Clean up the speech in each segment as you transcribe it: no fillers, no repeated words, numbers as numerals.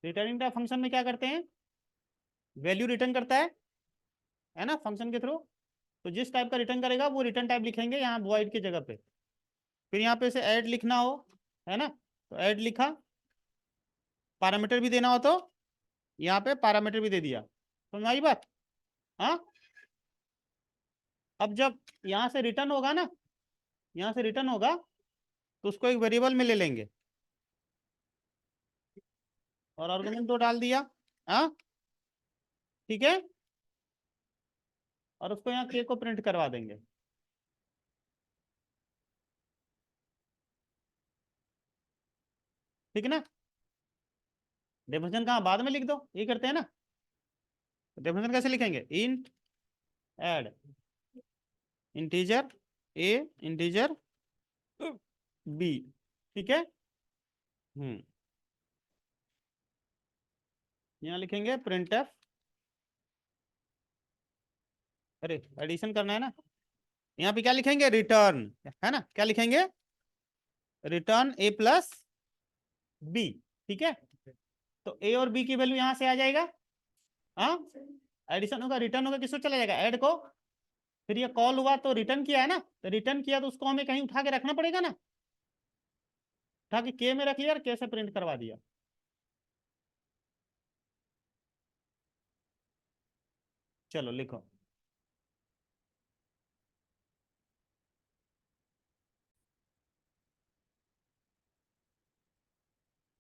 Returning type function में क्या करते हैं, वैल्यू रिटर्न करता है ना फंक्शन के थ्रू। तो जिस टाइप का रिटर्न करेगा वो रिटर्न टाइप लिखेंगे यहाँ वॉइड की जगह पे। फिर यहाँ पे से ऐड लिखना हो, है ना, तो ऐड लिखा, पैरामीटर भी देना हो तो यहाँ पे पैरामीटर भी दे दिया। समझ आई बात? हाँ। अब जब यहाँ से रिटर्न होगा ना, यहाँ से रिटर्न होगा तो उसको एक वेरिएबल में ले लेंगे और आर्गुमेंट तो डाल दिया। हाँ, ठीक है। और उसको यहाँ के को प्रिंट करवा देंगे। ठीक है ना। डेफिनेशन कहाँ बाद में लिख दो, ये करते हैं ना। डेफिनेशन कैसे लिखेंगे, int add integer A integer B. ठीक है। हम्म। यहाँ लिखेंगे प्रिंट एफ, अरे एडिशन करना है ना, यहाँ पे क्या लिखेंगे, रिटर्न, है ना, क्या लिखेंगे, रिटर्न ए प्लस बी। ठीक है। तो ए और बी की वैल्यू यहाँ से आ जाएगा। हाँ, एडिशन होगा, रिटर्न होगा, किसको चला जाएगा, ऐड को। फिर ये कॉल हुआ तो रिटर्न किया है ना, तो रिटर्न किया तो उसको हमें कहीं उठा के रखना पड़ेगा ना, उठा के में रख लिया और के से प्रिंट करवा दिया। चलो लिखो।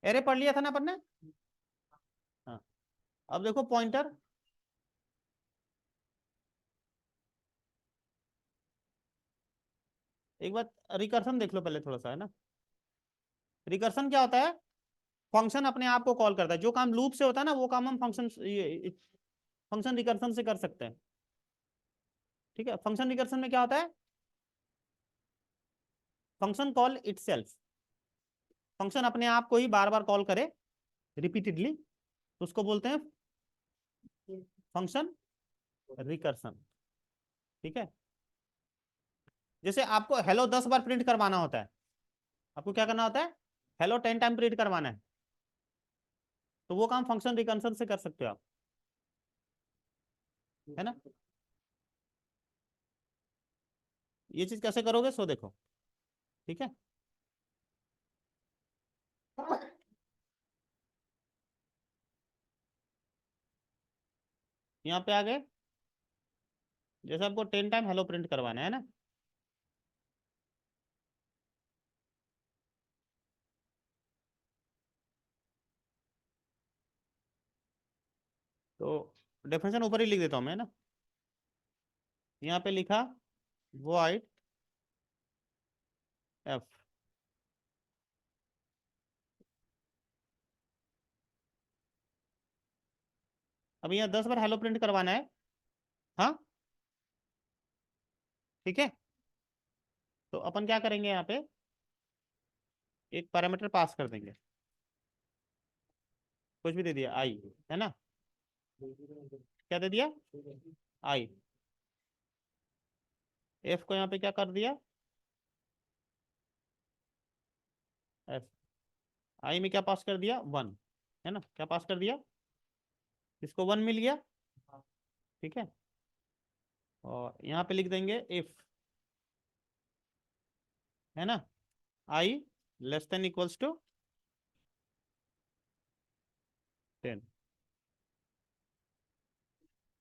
एरे पढ़ लिया था ना अपन ने। हाँ, अब देखो पॉइंटर। एक बात, रिकर्सन देख लो पहले थोड़ा सा, है ना। रिकर्सन क्या होता है, फंक्शन अपने आप को कॉल करता है, जो काम लूप से होता है ना वो काम हम फंक्शन फंक्शन रिकर्सन से कर सकते हैं। ठीक है, फंक्शन रिकर्सन में क्या होता है, फंक्शन कॉल इटसेल्फ, फंक्शन अपने आप को ही बार बार कॉल करे रिपीटेडली, तो उसको बोलते हैं फंक्शन रिकर्सन। ठीक है। जैसे आपको हेलो 10 बार प्रिंट करवाना होता है, आपको क्या करना होता है, हेलो 10 टाइम प्रिंट करवाना है, तो वो काम फंक्शन रिकर्सन से कर सकते हो आप, है ना। ये चीज कैसे करोगे सो देखो। ठीक है। यहाँ पे आ गए, जैसे आपको 10 टाइम हेलो प्रिंट करवाना है ना, तो डेफिनेशन ऊपर ही लिख देता हूँ मैं ना। यहाँ पे लिखा void f। अब यहाँ 10 बार हेलो प्रिंट करवाना है। हाँ, ठीक है। तो अपन क्या करेंगे, यहाँ पे एक पैरामीटर पास कर देंगे, कुछ भी दे दिया आई, है ना, क्या दे दिया, आई। एफ को यहाँ पे क्या कर दिया, एफ। आई में क्या पास कर दिया, 1, है ना, क्या पास कर दिया, इसको 1 मिल गया। ठीक है। और यहाँ पे लिख देंगे इफ, है ना, आई लेस देन इक्वल्स टू 10।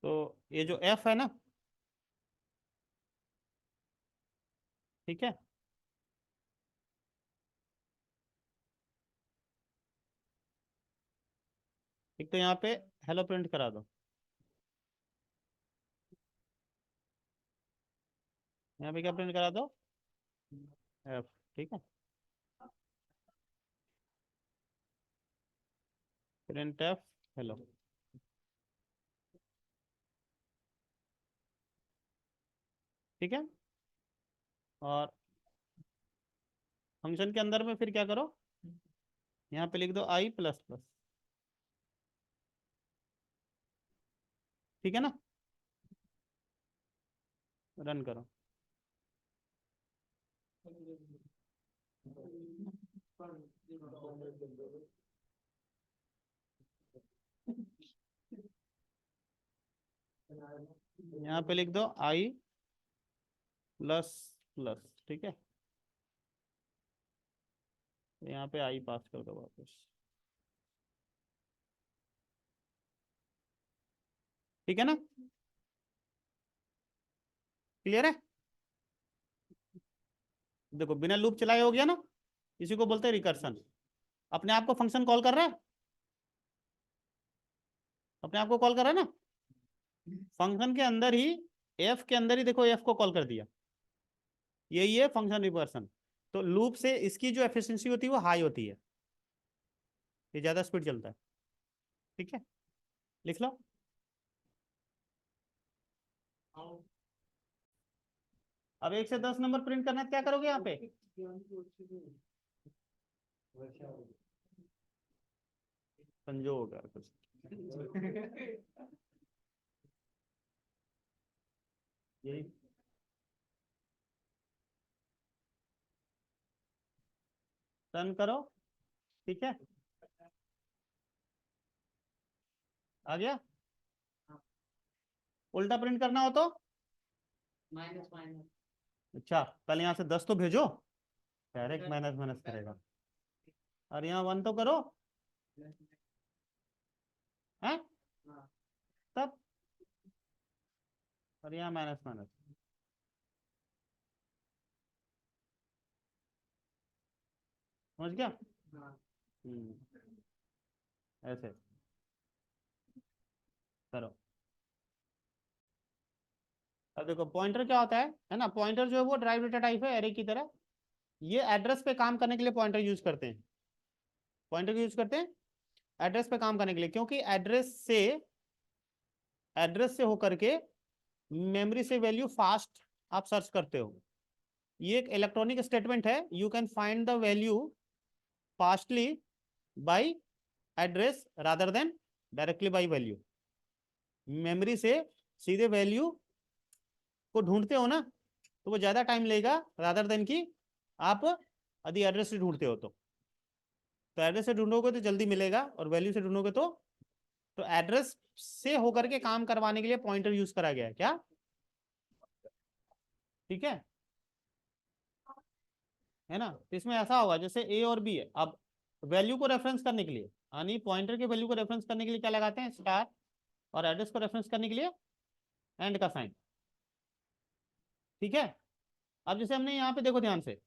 तो ये जो एफ है ना, ठीक है, एक तो यहाँ पे हेलो प्रिंट करा दो, यहाँ पे क्या प्रिंट करा दो, एफ। ठीक है, प्रिंट एफ हेलो। ठीक है। और फंक्शन के अंदर में फिर क्या करो, यहाँ पे लिख दो आई प्लस प्लस। ठीक है ना, रन करो। यहाँ पे लिख दो आई प्लस प्लस, ठीक है, यहाँ पे आई पास कर दो वापस, ठीक है ना, क्लियर है। देखो बिना लूप चलाए हो गया ना, इसी को बोलते हैं रिकर्सन। अपने आप को फंक्शन कॉल कर रहा है, अपने आप को कॉल कर रहा है ना, फंक्शन के अंदर ही, एफ के अंदर ही देखो एफ को कॉल कर दिया, यही है फंक्शन रिकर्सन। तो लूप से इसकी जो एफिशिएंसी होती है वो हाई होती है, ये ज्यादा स्पीड चलता है, ठीक है, लिख लो। अब 1 से 10 नंबर प्रिंट करना है, क्या करोगे यहाँ पे, संजोग यार कुछ यही रन करो, ठीक है, आ गया। उल्टा प्रिंट करना हो तो माइनस माइनस, अच्छा पहले यहाँ से 10 तो भेजो, डायरेक्ट माइनस माइनस करेगा, और यहाँ 1 तो करो, है तब, और यहाँ माइनस माइनस, समझ गया। ऐसे करो। अब देखो पॉइंटर क्या होता है ना, पॉइंटर जो है वो ड्राइव डेटा टाइप है एरे की तरह, ये एड्रेस पे काम करने के लिए पॉइंटर यूज करते हैं, पॉइंटर यूज करते हैं एड्रेस पे काम करने के लिए, क्योंकि एड्रेस से होकर के मेमोरी से वैल्यू फास्ट आप सर्च करते हो, ये एक इलेक्ट्रॉनिक स्टेटमेंट है, you can find the value fastly by address rather than directly by value, memory से सीधे वैल्यू को ढूंढते हो ना, तो वो ज्यादा टाइम लेगा रादर देन की आप यदि एड्रेस से ढूंढते हो तो एड्रेस से ढूंढोगे तो जल्दी मिलेगा, और वैल्यू से ढूंढोगे तो एड्रेस से होकर के काम करवाने के लिए पॉइंटर यूज करा गया है क्या, ठीक है ना। तो इसमें ऐसा होगा जैसे ए और बी है, अब वैल्यू को रेफरेंस करने के लिए, यानी पॉइंटर के वैल्यू को रेफरेंस करने के लिए क्या लगाते हैं, स्टार, और एड्रेस को रेफरेंस करने के लिए एंड का साइन, ठीक है। अब जैसे हमने यहाँ पे देखो ध्यान से,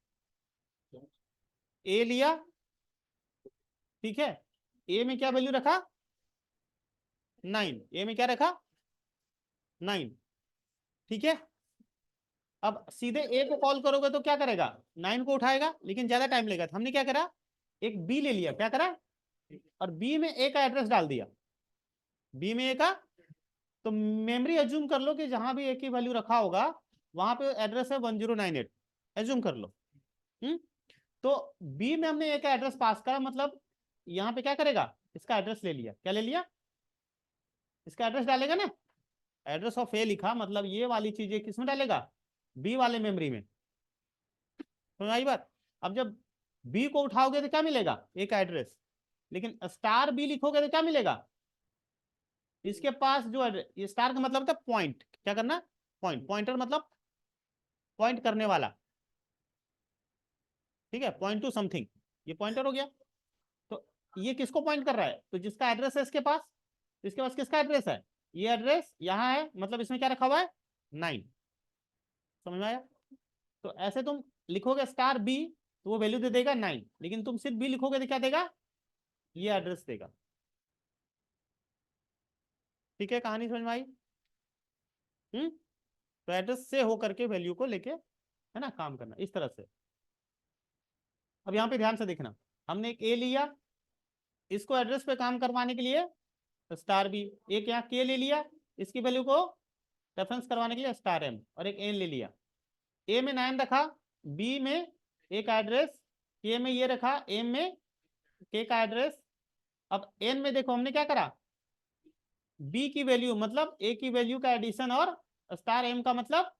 ए लिया, ठीक है, ए में क्या वैल्यू रखा, 9, ए में क्या रखा 9, ठीक है। अब सीधे ए को कॉल करोगे तो क्या करेगा, 9 को उठाएगा, लेकिन ज्यादा टाइम लेगा, हमने क्या करा, एक बी ले लिया, क्या करा, और बी में ए का एड्रेस डाल दिया, बी में ए का, तो मेमोरी एज्यूम कर लो कि जहां भी ए की वैल्यू रखा होगा वहां पे एड्रेस है 1098, एज्यूम कर लो। हम्म तो बी में हमने ए का एड्रेस पास करा, मतलब यहाँ पे क्या करेगा, इसका एड्रेस ले लिया, क्या ले लिया, इसका एड्रेस डालेगा ना, एड्रेस ऑफ ए लिखा, मतलब ये वाली चीजें किसमें डालेगा, बी वाले मेमोरी में, समझ आई बात। अब जब बी को उठाओगे तो क्या मिलेगा, ए का एड्रेस, लेकिन स्टार बी लिखोगे तो क्या मिलेगा, इसके पास जो ये स्टार का मतलब था पॉइंट, क्या करना, पॉइंट, पॉइंटर मतलब पॉइंट करने वाला, ठीक है, पॉइंट टू समथिंग, ये पॉइंटर हो गया। तो ये किसको पॉइंट कर रहा है, तो जिसका एड्रेस है इसके पास, इसके पास किसका एड्रेस है, ये एड्रेस यहाँ है, मतलब इसमें क्या रखा हुआ है 9, समझ में आया। तो ऐसे तुम लिखोगे स्टार बी तो वो वैल्यू दे देगा 9, लेकिन तुम सिर्फ बी लिखोगे तो क्या देगा, ये एड्रेस देगा, ठीक है, कहानी समझ में आई। तो एड्रेस से होकर के वैल्यू को लेके, है ना, काम करना इस तरह से। अब यहाँ पे ध्यान से देखना, हमने एक ए लिया, इसको एड्रेस पे काम करवाने के लिए स्टार बी, एक यहाँ के ले लिया, इसकी वैल्यू को रेफरेंस करवाने के लिए स्टार एम, और एक एन ले लिया, ए में 9 रखा, बी में एक एड्रेस, के में ये रखा, एम में के का एड्रेस। अब एन में देखो हमने क्या करा, बी की वैल्यू मतलब ए की वैल्यू का एडिशन, और स्टार एम का मतलब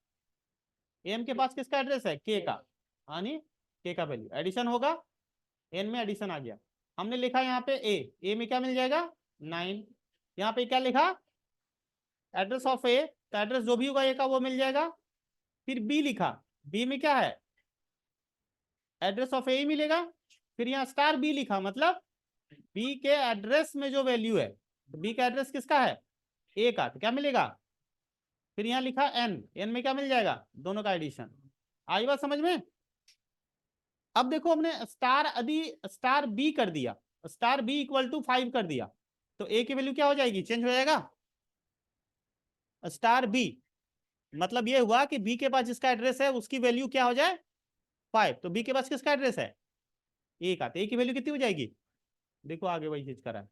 एम के पास किसका एड्रेस है, के का, यानी के का वैल्यू एडिशन होगा, एन में एडिशन आ गया। हमने लिखा यहाँ पे ए में क्या मिल जाएगा 9, यहाँ पे क्या लिखा एड्रेस ऑफ ए, तो एड्रेस जो भी होगा ए का वो मिल जाएगा। फिर बी लिखा, बी में क्या है, एड्रेस ऑफ ए ही मिलेगा। फिर यहाँ स्टार बी लिखा, मतलब बी के एड्रेस में जो वैल्यू है, तो बी का एड्रेस किसका है, ए का, तो क्या मिलेगा। फिर यहाँ लिखा एन, एन में क्या मिल जाएगा, दोनों का एडिशन। आई बात समझ में। अब देखो हमने स्टार यदि स्टार बी कर दिया, स्टार बी इक्वल टू 5 कर दिया, तो ए की वैल्यू क्या हो जाएगी, चेंज हो जाएगा। स्टार बी मतलब ये हुआ कि बी के पास जिसका एड्रेस है उसकी वैल्यू क्या हो जाए 5, तो बी के पास किसका एड्रेस है, ए का, तो ए की वैल्यू कितनी हो जाएगी। देखो आगे वही चीज करा है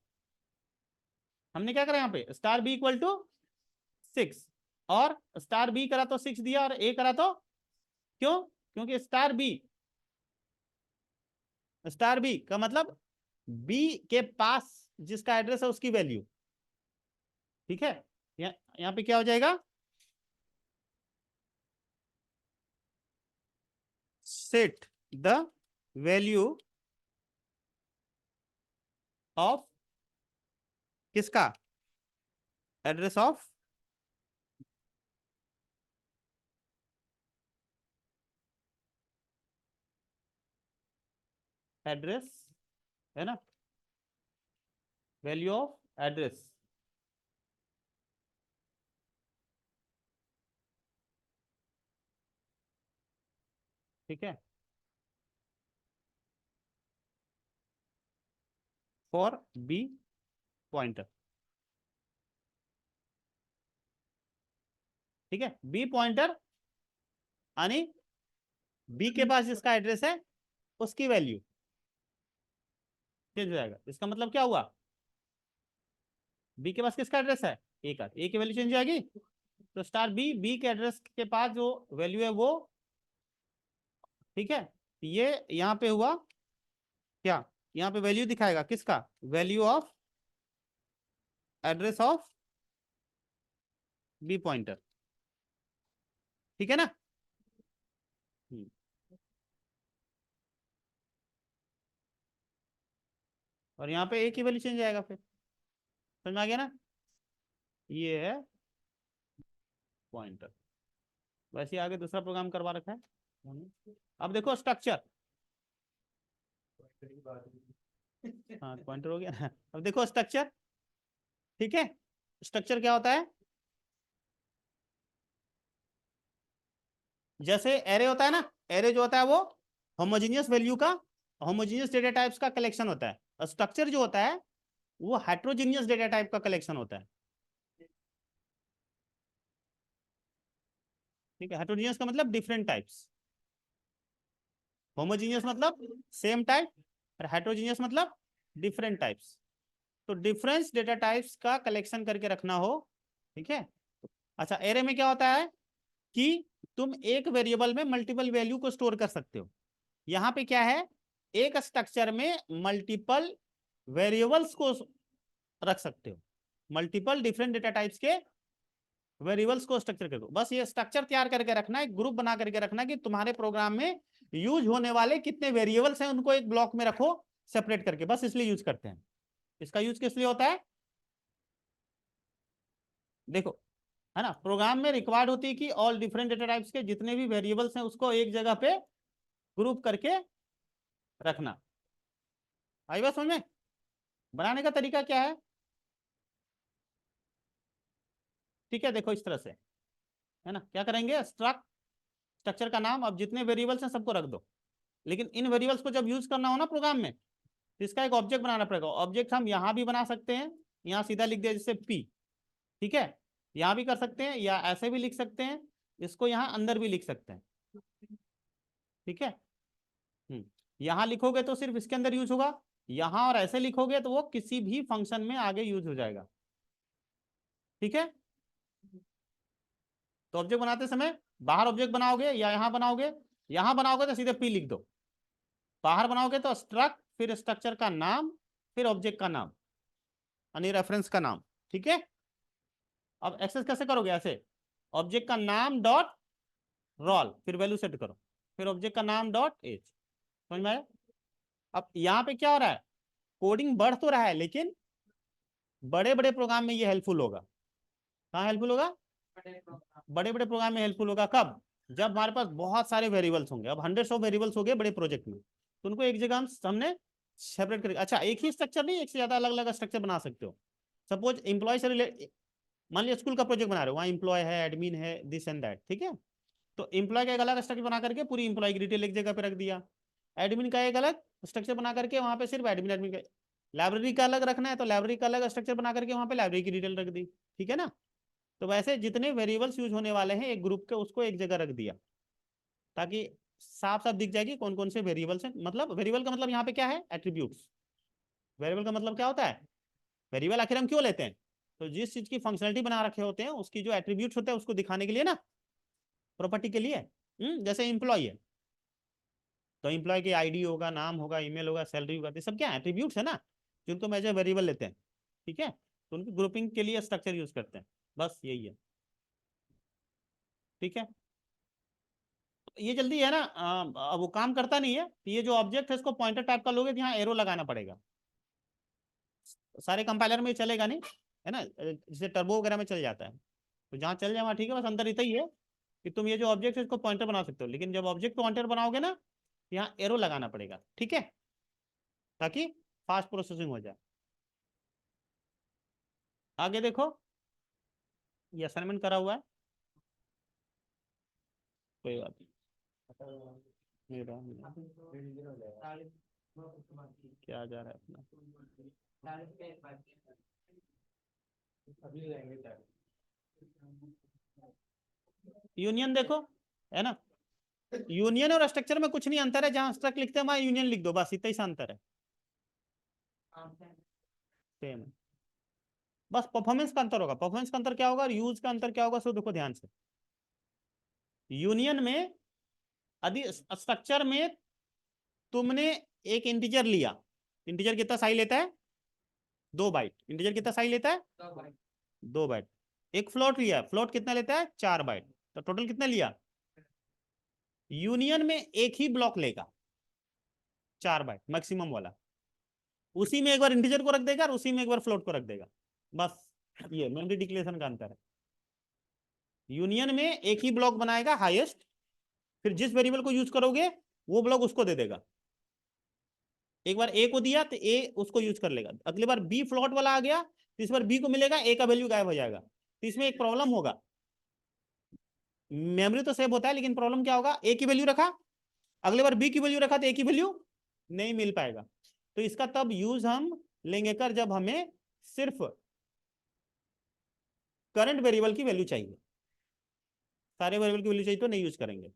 हमने, क्या करा यहाँ पे, स्टार बी इक्वल टू 6, और स्टार बी करा तो 6 दिया, और ए करा तो, क्यों, क्योंकि स्टार बी का मतलब बी के पास जिसका एड्रेस है उसकी वैल्यू, ठीक है। यहाँ पे क्या हो जाएगा, सेट द वैल्यू ऑफ किसका, एड्रेस ऑफ एड्रेस, है ना, वैल्यू ऑफ एड्रेस, ठीक है, फॉर बी पॉइंटर, ठीक है, बी पॉइंटर यानी बी के पास जिसका एड्रेस है उसकी वैल्यू चेंज हो जाएगा। इसका मतलब क्या हुआ, बी के पास किसका एड्रेस है, ए का, ए की वैल्यू चेंज हो जाएगी। तो स्टार बी, बी के एड्रेस के पास जो वैल्यू है वो, ठीक है, ये यहाँ पे हुआ क्या, यहाँ पे वैल्यू दिखाएगा किसका, value of address of B pointer, ठीक है ना। हम्म। और यहाँ पे ए की वैल्यू चेंज आएगा, फिर समझ में आ गया ना, ये है पॉइंटर। वैसे आगे दूसरा प्रोग्राम करवा रखा है। अब देखो स्ट्रक्चर, हाँ पॉइंटर हो गया ना। अब देखो स्ट्रक्चर, ठीक है, स्ट्रक्चर क्या होता है, जैसे एरे होता है ना, एरे जो होता है वो होमोजेनियस वैल्यू का, होमोजेनियस डेटा टाइप्स का कलेक्शन होता है, और स्ट्रक्चर जो होता है वो हेट्रोजीनियस डेटा टाइप का कलेक्शन होता है, ठीक है। हेट्रोजीनियस का मतलब डिफरेंट टाइप्स, होमोजीनियस मतलब सेम टाइप, और हेट्रोजीनियस मतलब डिफरेंट टाइप्स। तो डिफरेंस डेटा टाइप्स का कलेक्शन करके रखना हो, ठीक है। अच्छा, एरे में क्या होता है कि तुम एक वेरिएबल में मल्टीपल वैल्यू को स्टोर कर सकते हो। यहाँ पे क्या है, एक स्ट्रक्चर में मल्टीपल वेरिएबल्स को रख सकते हो, मल्टीपल डिफरेंट डेटा टाइप्स के वेरिएबल्स को स्ट्रक्चर कर दो। बस ये स्ट्रक्चर तैयार करके रखना, एक ग्रुप बना करके रखना कि तुम्हारे प्रोग्राम में यूज होने वाले कितने वेरिएबल्स हैं उनको एक ब्लॉक में रखो सेपरेट करके, बस इसलिए यूज करते हैं। इसका यूज किस लिए होता है, देखो, है ना, प्रोग्राम में रिक्वायर्ड होती है कि ऑल डिफरेंट डेटा टाइप्स के जितने भी वेरिएबल्स हैं उसको एक जगह पे ग्रुप करके रखना। आई बात समझ में। बनाने का तरीका क्या है, ठीक है, देखो इस तरह से, है ना, क्या करेंगे, स्ट्रक्चर का नाम, अब जितने वेरिएबल्स हैं सबको रख दो, लेकिन इन वेरिएबल्स को जब यूज करना हो ना प्रोग्राम में, तो इसका एक ऑब्जेक्ट बनाना पड़ेगा। ऑब्जेक्ट हम यहाँ भी बना सकते हैं, यहाँ सीधा लिख दिया जैसे पी, ठीक है, यहाँ भी कर सकते हैं, या ऐसे भी लिख सकते हैं, इसको यहाँ अंदर भी लिख सकते हैं, ठीक है। यहाँ लिखोगे तो सिर्फ इसके अंदर यूज होगा, यहाँ और ऐसे लिखोगे तो वो किसी भी फंक्शन में आगे यूज हो जाएगा, ठीक है। तो ऑब्जेक्ट बनाते समय बाहर ऑब्जेक्ट बनाओगे या यहाँ बनाओगे, यहाँ बनाओगे तो सीधे पी लिख दो, बाहर बनाओगे तो स्ट्रक्ट, फिर स्ट्रक्चर का नाम, फिर ऑब्जेक्ट का नाम यानी रेफरेंस का नाम, ठीक है। अब एक्सेस कैसे करोगे, ऐसे ऑब्जेक्ट का नाम डॉट रोल, फिर वैल्यू सेट करो, फिर ऑब्जेक्ट का नाम डॉट एज, समझ में आया। अब यहाँ पे क्या हो रहा है, कोडिंग बढ़ तो रहा है, लेकिन बड़े बड़े प्रोग्राम में ये हेल्पफुल होगा, कहाँ हेल्पफुल होगा? बड़े बड़े प्रोग्राम में हेल्पफुल होगा। कब? जब हमारे पास बहुत सारे वेरिएबल्स होंगे। अब 100 वेरिएबल्स हो गए बड़े प्रोजेक्ट में, तो उनको एक जगह हमने सेपरेट करके, अच्छा एक ही स्ट्रक्चर नहीं, एक से ज्यादा अलग अलग स्ट्रक्चर बना सकते हो। सपोज एम्प्लॉय से रिलेट, मान लिया स्कूल का प्रोजेक्ट बना रहे हो, वहाँ एम्प्लॉय है, एडमिन है, दिस एंड दैट, ठीक है। तो एम्प्लॉय का एक अलग स्ट्रक्चर बना करके पूरी एम्प्लॉय की डिटेल एक जगह पे रख दिया। एडमिन का एक अलग स्ट्रक्चर बना करके वहाँ पे सिर्फ एडमिन एडमिन का। लाइब्रेरी का अलग रखना है तो लाइब्रेरी का अलग स्ट्रक्चर बना करके वहाँ पे लाइब्रेरी की डिटेल रख दी, ठीक है ना। तो वैसे जितने वेरिएबल्स यूज होने वाले हैं एक ग्रुप के, उसको एक जगह रख दिया, ताकि साफ साफ दिख जाएगी कौन कौन से वेरिएबल्स हैं। मतलब वेरिएबल का मतलब यहाँ पे क्या है? एट्रीब्यूट्स। वेरिएबल का मतलब क्या होता है? वेरिएबल आखिर हम क्यों लेते हैं? तो जिस चीज की फंक्शनलिटी बना रखे होते हैं उसकी जो एट्रीब्यूट्स होते हैं उसको दिखाने के लिए ना, प्रॉपर्टी के लिए। जैसे एम्प्लॉय है तो एम्प्लॉय की आईडी होगा, नाम होगा, ईमेल होगा, सैलरी होगा, ये सब क्या एट्रीब्यूट्स है ना, जिनको मेजर वेरिएबल लेते हैं, ठीक है। तो उनकी ग्रुपिंग के लिए स्ट्रक्चर यूज करते हैं, बस यही है, ठीक है। ये जल्दी है ना, वो काम करता नहीं है। तो ये जो ऑब्जेक्ट है इसको पॉइंटर टाइप का लोगे तो यहाँ एरो लगाना पड़ेगा। सारे कंपाइलर में चलेगा नहीं, है ना, जैसे टर्बो वगैरह में चल जाता है, तो जहाँ चल जाए वहाँ ठीक है। बस अंतर इतना ही है कि तुम ये जो ऑब्जेक्ट है इसको पॉइंटर बना सकते हो, लेकिन जब ऑब्जेक्ट पॉइंटर बनाओगे ना, यहाँ एरो लगाना पड़ेगा, ठीक है, ताकि फास्ट प्रोसेसिंग हो जाए। आगे देखो, ये असाइनमेंट करा हुआ है, कोई बात नहीं। क्या जा रहा है अपना? यूनियन देखो, है ना, यूनियन और स्ट्रक्चर में कुछ नहीं अंतर है, जहां स्ट्रक्ट लिखते हैं वहां यूनियन लिख दो, बस इतना ही सा अंतर है, सेम। बस परफॉर्मेंस का अंतर होगा। परफॉर्मेंस का अंतर क्या होगा और यूज का अंतर क्या होगा, सो देखो ध्यान से। यूनियन में यदि स्ट्रक्चर में तुमने एक इंटीजर लिया, इंटीजर कितना साइज लेता है? 2 बाइट। इंटीजर कितना साइज लेता है? 2 बाइट। एक फ्लोट लिया, फ्लोट कितना लेता है? 4 बाइट। तो टोटल कितना लिया? यूनियन में एक ही ब्लॉक लेगा, 4 बाइट मैक्सिमम वाला, उसी में एक बार इंटीजर को रख देगा और उसी में एक बार फ्लोट को रख देगा, बस। ये मेमोरी डिक्लेरेशन का अंतर है। यूनियन में एक ही ब्लॉक बनाएगा हाईएस्ट, फिर जिस वेरिएबल को यूज करोगे वो ब्लॉक उसको दे देगा। एक बार ए को दिया तो ए उसको यूज कर लेगा, अगली बार बी फ्लोट वाला आ गया तो इस बार बी को मिलेगा, ए का वैल्यू गायब हो जाएगा। तो इसमें एक प्रॉब्लम होगा, मेमोरी तो सेव होता है लेकिन प्रॉब्लम क्या होगा? ए की वैल्यू रखा, अगली बार बी की वैल्यू रखा तो ए की वैल्यू नहीं मिल पाएगा। तो इसका तब यूज हम लेंगे कर जब हमें सिर्फ करंट वेरिएबल की वैल्यू चाहिए, सारे वेरिएबल की वैल्यू चाहिए तो नहीं यूज करेंगे।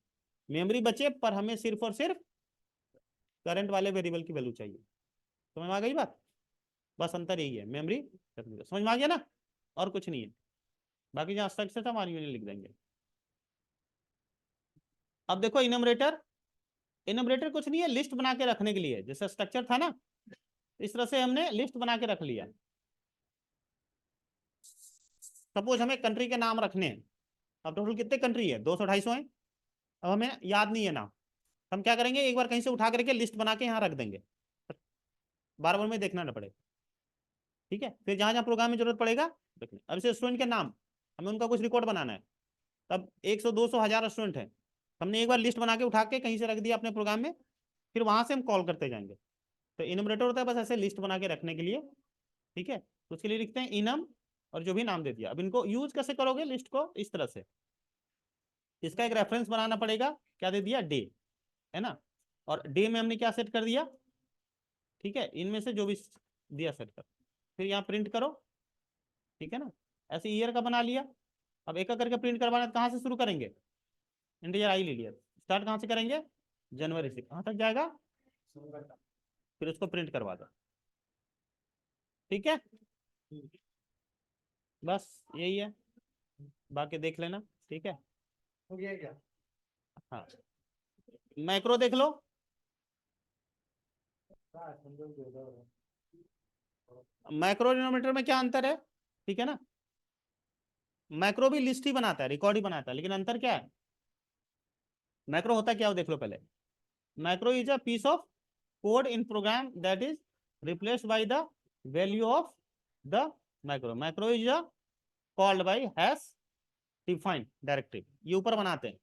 मेमोरी बचे पर हमें सिर्फ और सिर्फ करंट वाले वेरिएबल की वैल्यू चाहिए। समझ में आ गई बात? बस अंतर यही है, मेमोरी समझ में आ गया ना, और कुछ नहीं है। बाकी जहां स्ट्रक्चर था हमारी यूनियन लिख देंगे। अब देखो इनमरेटर, इनमरेटर कुछ नहीं है, लिस्ट बना के रखने के लिए, जैसे स्ट्रक्चर था ना इस तरह से हमने लिस्ट बना के रख लिया। सपोज हमें कंट्री के नाम रखने हैं, अब टोटल कितने कंट्री है? 200-250 है। अब हमें याद नहीं है नाम, हम क्या करेंगे, एक बार कहीं से उठा करके लिस्ट बना के यहाँ रख देंगे, बार बार में देखना ना पड़े, ठीक है। फिर जहां जहां प्रोग्राम में जरूरत पड़ेगा रखना। अब इसे स्टूडेंट के नाम, हमें उनका कुछ रिकॉर्ड बनाना है, तब 100 200 1000 स्टूडेंट है, हमने एक बार लिस्ट बना के उठा के कहीं से रख दिया अपने प्रोग्राम में, फिर वहां से हम कॉल करते जाएंगे। तो इनमरेटर होता है बस ऐसे लिस्ट बना के रखने के लिए, ठीक है। तो उसके लिए लिखते हैं इनम और जो भी नाम दे दिया। अब इनको यूज कैसे करोगे लिस्ट को? इस तरह से, इसका एक रेफरेंस बनाना पड़ेगा, क्या दे दिया? डे, है ना, और डे में हमने क्या सेट कर दिया, ठीक है, इनमें से जो भी दिया सेट कर, फिर यहाँ प्रिंट करो, ठीक है ना। ऐसे ईयर का बना लिया। अब एक एक करके प्रिंट करवाना, कहाँ से शुरू करेंगे? इंटीजर आई ले लिया, स्टार्ट कहाँ से करेंगे? जनवरी से, कहाँ तक जाएगा? फिर उसको प्रिंट करवा दो, ठीक है। बस यही है, बाकी देख लेना, ठीक है। हो गया क्या? हाँ, मैक्रो देख लो। मैक्रो डिनोमिनेटर में क्या अंतर है? ठीक है ना, मैक्रो भी लिस्ट ही बनाता है, रिकॉर्ड ही बनाता है, लेकिन अंतर क्या है? मैक्रो होता क्या हो देख लो पहले। Macro is a piece of code in program that is replaced by the value of the macro. Macro is a called by hash defined directive, ये ऊपर बनाते हैं।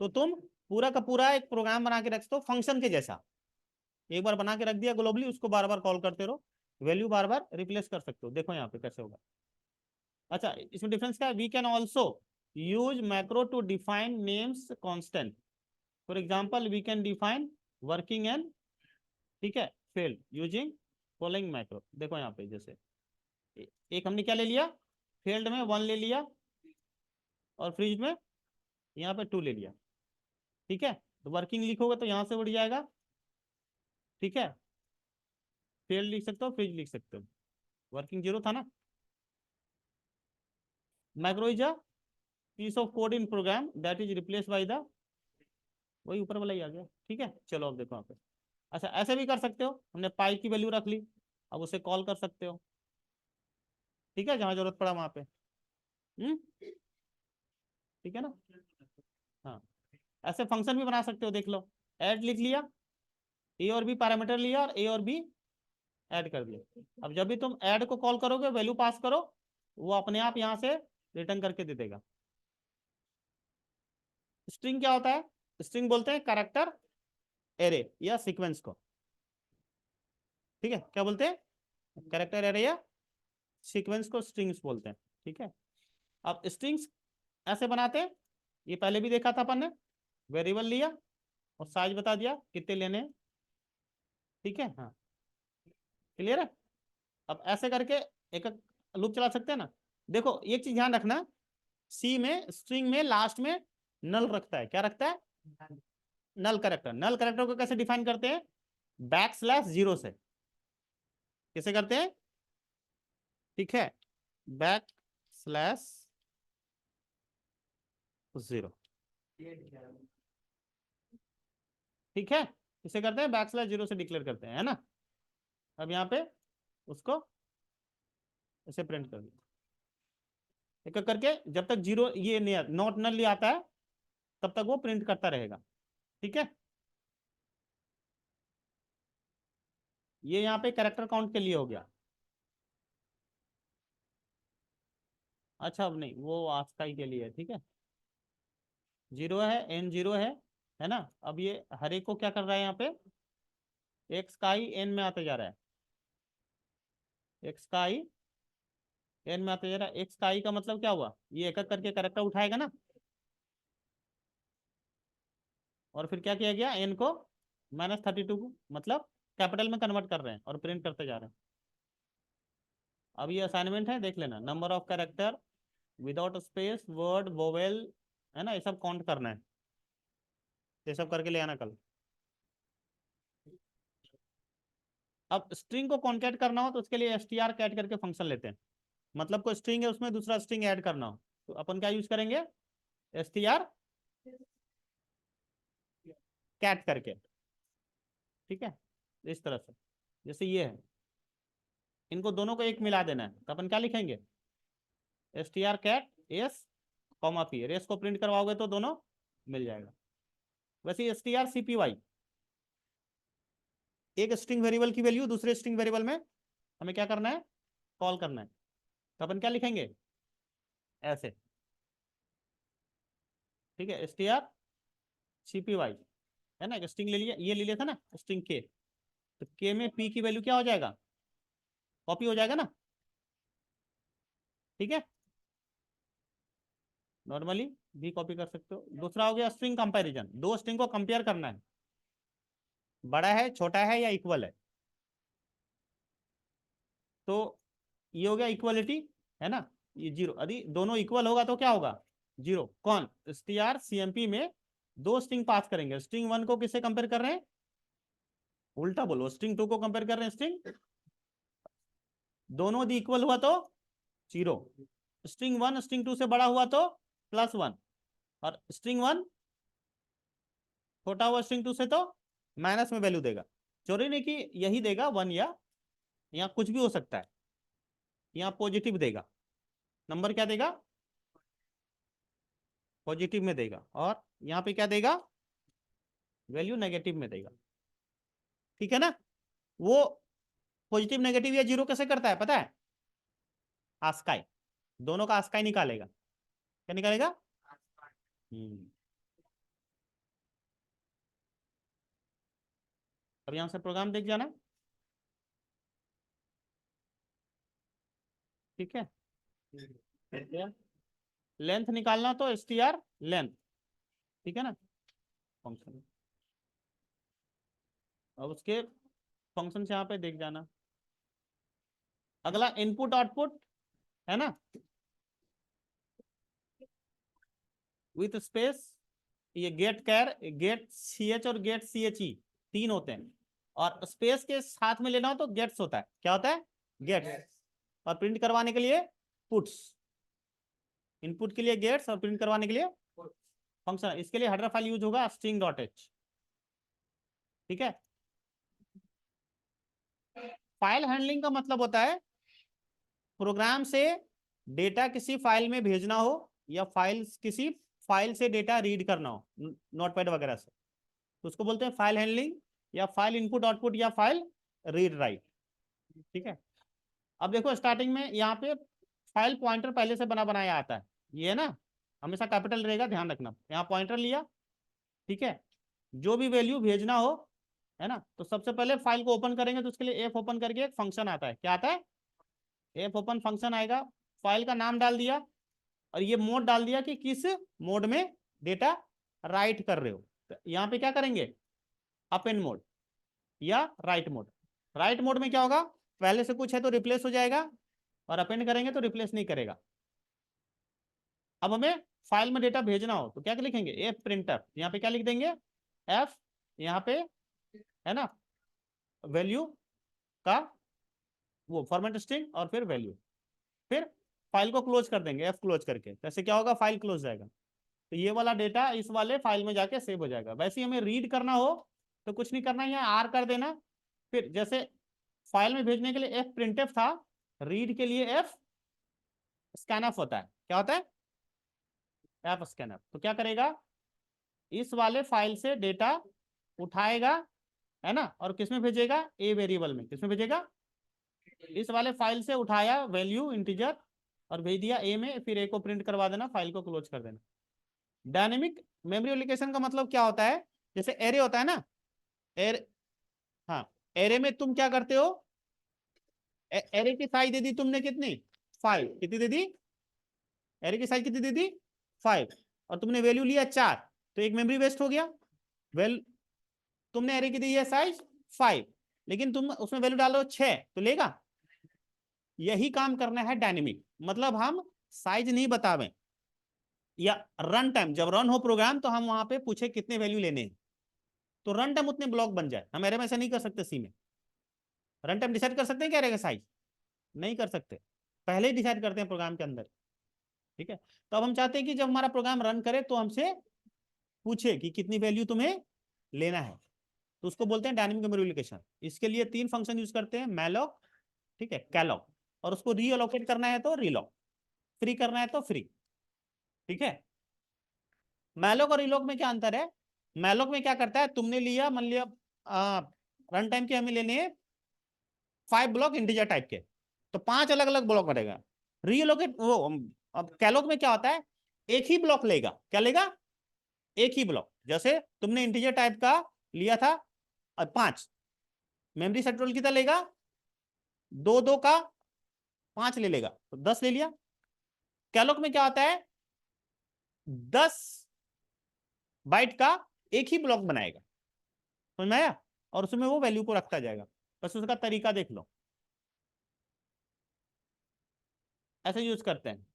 तो तुम पूरा का पूरा एक प्रोग्राम बना के रखते हो फंक्शन के जैसा, एक बार बना के रख दिया ग्लोबली, उसको बार बार कॉल करते रहो, वैल्यू बार बार रिप्लेस कर सकते हो। देखो यहाँ पे कैसे होगा। अच्छा, इसमें डिफरेंस क्या है, we can also use macro to define names constant. For example we can define working and, ठीक है, फील्ड यूजिंग फॉलोइंग मैक्रो। देखो यहाँ पे जैसे एक हमने क्या ले लिया, फील्ड में 1 ले लिया, और फ्रिज में यहाँ पे 2 ले लिया, ठीक है। तो वर्किंग लिखोगे तो यहाँ से उड़ जाएगा, ठीक है। फील्ड लिख सकते हो, फ्रिज लिख सकते हो, वर्किंग 0 था ना। Macro is a piece of code in program that is replace by the, वही ऊपर वाला ही आ गया, ठीक है। चलो अब देखो यहाँ पे, अच्छा ऐसे भी कर सकते हो, हमने पाई की वैल्यू रख ली, अब उसे कॉल कर सकते हो, ठीक है, जहां जरूरत पड़ा वहां पे। ठीक है ना। हाँ, ऐसे फंक्शन भी बना सकते हो, देख लो। ऐड लिख लिया, ए और बी पैरामीटर लिया, और ए और बी ऐड कर दिया। अब जब भी तुम ऐड को कॉल करोगे, वैल्यू पास करो, वो अपने आप यहाँ से रिटर्न करके दे देगा। स्ट्रिंग क्या होता है, स्ट्रिंग बोलते हैं कैरेक्टर एरे या सीक्वेंस को, ठीक है। क्या बोलते हैं, कैरेक्टर एरे या सीक्वेंस को स्ट्रिंग्स बोलते हैं, ठीक है। अब स्ट्रिंग्स ऐसे बनाते हैं, ये पहले भी देखा था अपन ने, वेरिएबल लिया और साइज बता दिया कितने लेने हैं, ठीक है। हाँ, क्लियर है। अब ऐसे करके एक एक लूप चला सकते हैं ना। देखो एक चीज ध्यान रखना, सी में स्ट्रिंग में लास्ट में नल रखता है, क्या रखता है, नल कैरेक्टर। नल कैरेक्टर को कैसे डिफाइन करते हैं, \0 से। कैसे करते हैं, ठीक है, \0, ठीक है। इसे करते हैं \0 से डिक्लेयर करते हैं, है ना। अब यहाँ पे उसको इसे प्रिंट कर दिया, एक एक करके, जब तक 0 ये नॉट नल आता है तब तक वो प्रिंट करता रहेगा, ठीक है। ये यहाँ पे कैरेक्टर काउंट के लिए हो गया। अच्छा, अब नहीं, वो आस्काई के लिए है, ठीक है। 0 है, n 0 है ना। अब ये हर एक को क्या कर रहा है यहाँ पे, एक्स का i n में आते जा रहा है, एक्स का i n में आते जा रहा है। एक्स का i का मतलब क्या हुआ, ये एक एक करके कैरेक्टर उठाएगा ना, और फिर क्या किया गया, n को -32 को मतलब कैपिटल में कन्वर्ट कर रहे हैं और प्रिंट करते जा रहे हैं। अब ये असाइनमेंट है, देख लेना, number of character without space word vowel, है ना, ये सब काउंट करना है, ये सब करके ले आना कल। अब स्ट्रिंग को कॉन्कैट करना हो तो उसके लिए str कैट करके फंक्शन लेते हैं। मतलब कोई स्ट्रिंग है, उसमें दूसरा स्ट्रिंग ऐड करना हो तो अपन क्या यूज करेंगे, str कैट करके, ठीक है। इस तरह से, जैसे ये है, इनको दोनों को एक मिला देना है, तो अपन क्या लिखेंगे, str cat s comma p, रेस को प्रिंट करवाओगे तो दोनों मिल जाएगा। वैसे str cpy, एक स्ट्रिंग वेरिएबल की वैल्यू दूसरे स्ट्रिंग वेरिएबल में हमें क्या करना है, कॉल करना है, तो अपन क्या लिखेंगे, ऐसे, ठीक है। str cpy, है ना, एक स्ट्रिंग ले लिया, ये ले लिया था ना स्ट्रिंग के, तो के में p की वैल्यू क्या हो जाएगा, कॉपी हो जाएगा ना, ठीक है। नॉर्मली भी कॉपी कर सकते हो। दूसरा हो गया स्ट्रिंग कंपैरिजन, दो स्ट्रिंग को कंपेयर करना है, बड़ा है छोटा है या इक्वल है, तो ये हो गया इक्वलिटी, है ना। ये 0, यदि दोनों इक्वल होगा तो क्या होगा, 0। कौन, strcmp में दो स्ट्रिंग पास करेंगे, स्ट्रिंग 1 को किससे कंपेयर कर रहे हैं, उल्टा बोलो, स्ट्रिंग 2 को कंपेयर कर रहे हैं, स्ट्रिंग, दोनों यदि इक्वल हुआ तो 0, स्ट्रिंग 1 स्ट्रिंग 2 से बड़ा हुआ तो +1, और स्ट्रिंग 1 छोटा हुआ स्ट्रिंग 2 से तो माइनस में वैल्यू देगा। जरूरी नहीं कि यही देगा 1, या यहाँ कुछ भी हो सकता है, यहाँ पॉजिटिव देगा, नंबर क्या देगा, पॉजिटिव में देगा, और यहाँ पे क्या देगा, वैल्यू नेगेटिव में देगा, ठीक है ना। वो पॉजिटिव नेगेटिव या 0 कैसे करता है पता है, आस्काई, दोनों का ASCII निकालेगा। क्या निकालेगा? अब यहां से प्रोग्राम देख जाना, ठीक है। लेंथ निकालना तो str लेंथ, ठीक है ना, फंक्शन। अब उसके फंक्शन से यहाँ पे देख जाना। अगला इनपुट आउटपुट है ना, विथ स्पेस। ये गेट कैर, गेट ch और गेट ch तीन होते हैं, और स्पेस के साथ में लेना हो तो गेट्स होता है। क्या होता है? गेट्स। और प्रिंट करवाने के लिए पुट्स। इनपुट के लिए गेट्स और प्रिंट करवाने के लिए फंक्शन। इसके लिए हेडर फाइल यूज होगा string.h, ठीक है। फाइल हैंडलिंग का मतलब होता है प्रोग्राम से डेटा किसी फाइल में भेजना हो, या फाइल किसी फाइल से डेटा रीड करना हो नोटपैड वगैरह से, तो उसको बोलते हैं फाइल हैंडलिंग, या फाइल इनपुट आउटपुट, या फाइल रीड राइट, ठीक है। अब देखो स्टार्टिंग में यहाँ पे फाइल पॉइंटर पहले से बना बनाया आता है, ये है ना, हमेशा कैपिटल रहेगा, ध्यान रखना। यहाँ पॉइंटर लिया, ठीक है। जो भी वैल्यू भेजना हो, है ना, तो सबसे पहले फाइल को ओपन करेंगे तो उसके लिए एफ ओपन करके एक फंक्शन आता है। क्या आता है? एफ ओपन फंक्शन आएगा। फाइल का नाम डाल दिया, और ये मोड डाल दिया कि किस मोड में डेटा राइट कर रहे हो। तो यहाँ पे क्या करेंगे? अपेंड मोड या राइट मोड। राइट मोड में क्या होगा? पहले से कुछ है तो रिप्लेस हो जाएगा, और अपेंड करेंगे तो रिप्लेस नहीं करेगा। अब हमें फाइल में डेटा भेजना हो तो क्या लिखेंगे? F printer. यहाँ पे क्या लिख देंगे? एफ, यहाँ पे है ना, वैल्यू का वो फॉर्मेट स्ट्रिंग, और फिर वैल्यू, फिर फाइल को क्लोज कर देंगे एफ क्लोज करके। कैसे क्या होगा? फाइल क्लोज जाएगा, तो ये वाला डेटा इस वाले फाइल में जाके सेव हो जाएगा। वैसे ही हमें रीड करना हो तो कुछ नहीं करना है, यहाँ आर कर देना। फिर जैसे फाइल में भेजने के लिए एफ प्रिंटफ था, रीड के लिए एफ स्कैनफ होता है। क्या होता है? F scanf. तो क्या करेगा? इस वाले फाइल से डेटा उठाएगा, है ना, और किसमें भेजेगा? ए वेरिएबल में। किसमें भेजेगा? इस वाले फाइल से उठाया वैल्यू इंटीजर और भेज दिया ए में, फिर ए को प्रिंट करवा देना, फाइल को क्लोज कर देना। डायनेमिक मेमोरी एलोकेशन का मतलब क्या होता है? जैसे एरे होता है ना, एरे, हाँ, एरे में तुम क्या करते हो? एरे की साइज दे दी तुमने कितनी? 5। कितनी दे दी? एरे की साइज कितनी दे दी? 5। और तुमने वैल्यू लिया 4, तो एक मेमोरी वेस्ट हो गया। वेल, तुमने एरे की दी है साइज 5, लेकिन तुम उसमें वैल्यू डालो 6, तो लेगा? यही काम करना है डायनेमिक, मतलब हम साइज नहीं बतावें, या रन टाइम जब रन हो प्रोग्राम तो हम वहां पे पूछे कितने वैल्यू लेने हैं, तो रन टाइम उतने ब्लॉक बन जाए। हम एरे में ऐसा नहीं कर सकते। सी में रन टाइम डिसाइड कर सकते हैं क्या एरे का साइज? नहीं कर सकते, पहले ही डिसाइड करते हैं प्रोग्राम के अंदर, ठीक है। तो अब हम चाहते हैं कि जब हमारा प्रोग्राम रन करे तो हमसे पूछे कि कितनी वैल्यू तुम्हें लेना है, तो उसको बोलते हैं डायनेमिक मेमोरी एलोकेशन। इसके लिए 3 फंक्शन यूज करते हैं, मैलॉक, ठीक है, कैलॉक, और उसको रीअलोकेट करना है तो रीलॉक, फ्री करना है तो फ्री, ठीक है। मैलॉक और रीलॉक में क्या अंतर है? मैलॉक में क्या करता है, तुमने लिया, मान लिया रन टाइम के हमें लेने हैं 5 ब्लॉक इंटीजर टाइप के, तो 5 अलग अलग ब्लॉक बनेगा। रीअलोकेट वो, अब कैलॉक में क्या होता है? एक ही ब्लॉक लेगा। क्या लेगा? एक ही ब्लॉक। जैसे तुमने इंटीजर टाइप का लिया था 5, मेमोरी सेंट्रल कितना लेगा? 2 2 का 5 ले लेगा, तो 10 ले लिया। कैलॉक में क्या होता है? 10 बाइट का एक ही ब्लॉक बनाएगा, समझ में आया? और उसमें वो वैल्यू को रखता जाएगा। बस उसका तरीका देख लो, ऐसे यूज करते हैं।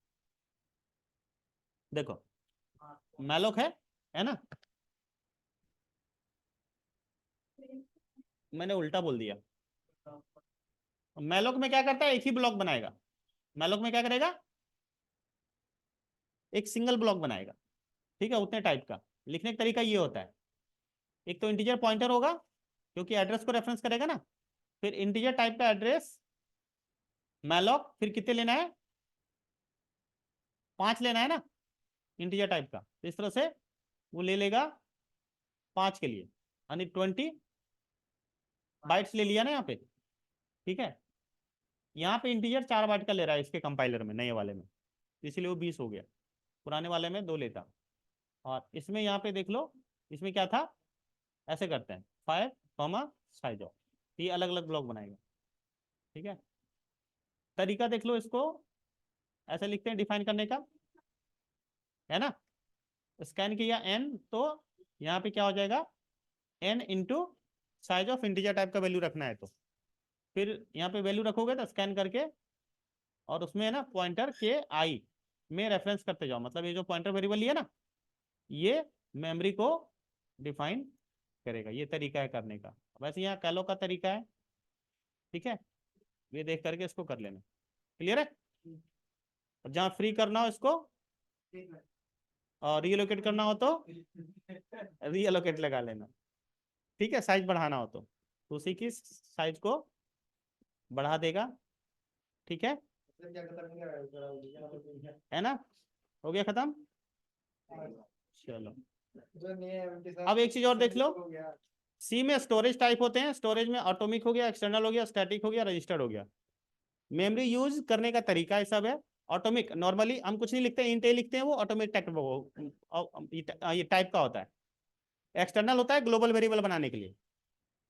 देखो, मैलोक है ना, मैंने उल्टा बोल दिया। मैलोक में क्या करता है? एक ही ब्लॉक बनाएगा। मैलोक में क्या करेगा? एक सिंगल ब्लॉक बनाएगा, ठीक है, उतने टाइप का। लिखने का तरीका ये होता है, एक तो इंटीजर पॉइंटर होगा क्योंकि एड्रेस को रेफरेंस करेगा ना, फिर इंटीजर टाइप का एड्रेस मैलॉक, फिर कितने लेना है? 5 लेना है ना, इंटीजर टाइप का। तो इस तरह से वो ले लेगा 5 के लिए, यानी 20 बाइट्स ले लिया ना यहाँ पे, ठीक है। यहाँ पे इंटीजर 4 बाइट का ले रहा है इसके कंपाइलर में, नए वाले में। इसीलिए वो 20 हो गया, पुराने वाले में 2 लेता। और इसमें यहाँ पे देख लो, इसमें क्या था, ऐसे करते हैं 5 कॉमा साइज ऑफ, ये अलग अलग ब्लॉक बनाएगा। ठीक है, तरीका देख लो इसको, ऐसे लिखते हैं डिफाइन करने का, है ना। स्कैन किया n, तो यहाँ पे क्या हो जाएगा, n into size of integer type का वैल्यू रखना है, तो फिर यहाँ पे वैल्यू रखोगे तो स्कैन करके, और उसमें है ना पॉइंटर के आई में रेफरेंस करते जाओ, मतलब ये जो पॉइंटर वेरिएबल लिया ना, ये मेमोरी को डिफाइन करेगा। ये तरीका है करने का। वैसे यहाँ कैलो का तरीका है, ठीक है, ये देख करके इसको कर लेना। क्लियर है, और जहाँ फ्री करना हो इसको, और रीअलोकेट करना हो तो रीअलोकेट लगा लेना। ठीक है, साइज बढ़ाना हो तो उसी की साइज को बढ़ा देगा। ठीक है ना, हो गया खत्म। चलो अब एक चीज और देख लो, सी में स्टोरेज टाइप होते हैं, स्टोरेज में ऑटोमिक हो गया, एक्सटर्नल हो गया, स्टैटिक हो गया, रजिस्टर्ड हो गया। मेमोरी यूज करने का तरीका ये सब है। ऑटोमिक नॉर्मली हम कुछ नहीं लिखते, इंट लिखते हैं, वो ऑटोमिक टाइप ये टाइप का होता है। एक्सटर्नल होता है ग्लोबल वेरिएबल बनाने के लिए,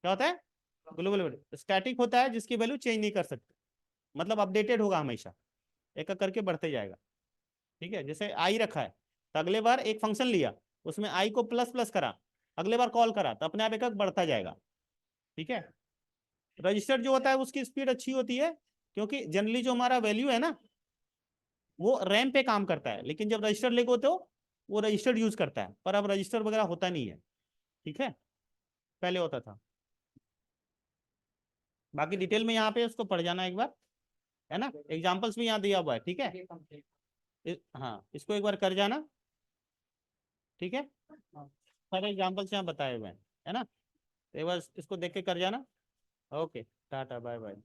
क्या होता है, ग्लोबल वेरिएबल। स्टैटिक होता है जिसकी वैल्यू चेंज नहीं कर सकते, मतलब अपडेटेड होगा हमेशा, एक एक करके बढ़ते जाएगा। ठीक है, जैसे आई रखा है, तो अगले बार एक फंक्शन लिया, उसमें आई को प्लस प्लस करा, अगले बार कॉल करा, तो अपने आप एक एक बढ़ता जाएगा। ठीक है, रजिस्टर जो होता है उसकी स्पीड अच्छी होती है, क्योंकि जनरली जो हमारा वैल्यू है ना, वो रैम पे काम करता है, लेकिन जब रजिस्टर लेके होते हो वो रजिस्टर यूज करता है, पर अब रजिस्टर वगैरह होता नहीं है। ठीक है, पहले होता था। बाकी डिटेल में यहाँ पे उसको पढ़ जाना एक बार, है ना, एग्जाम्पल्स भी यहाँ दिया हुआ है। ठीक है, हाँ इसको एक बार कर जाना। ठीक है, सारे एग्जाम्पल्स यहाँ बताए हुए हैं, है ना, तो एक बार इसको देख के कर जाना। ओके, टाटा बाय बाय।